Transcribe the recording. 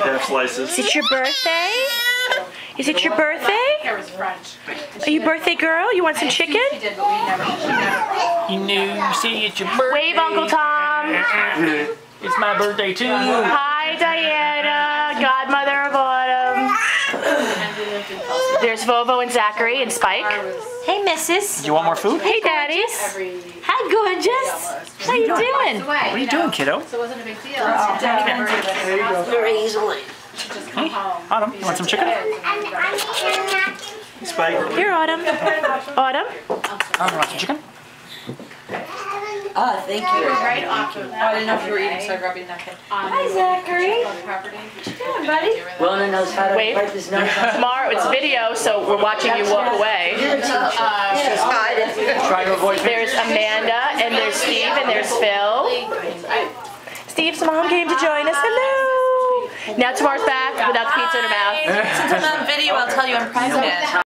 half slices. Is it your birthday? Is it your birthday? Are you birthday girl? You want some chicken? You know, see, it's your birthday. Wave, Uncle Tom. It's my birthday too. Hi, Diana, godmother of Autumn. There's Vovo and Zachary and Spike. Hey, missus. Do you want more food? Hey, daddies. Hi, gorgeous. How you doing? What are you doing, kiddo? So it wasn't a big deal. Very easily. Hey, Autumn, you want some chicken? Spike. Here, Autumn. Autumn. Autumn, want some chicken? Oh, thank you. Right off of that. I didn't know if you were eating, so I grabbed you a napkin. Hi, Zachary. What you doing, buddy? Rona knows how to Wait. wipe his nose. Tomorrow it's video, so we're watching you walk away. She's hiding. Try to avoid There's Amanda, and there's Steve, and there's Phil. Steve's mom came to join us. Hello. Now Tamar's back without the pizza in her mouth. Since I'm on video, I'll tell you I'm pregnant.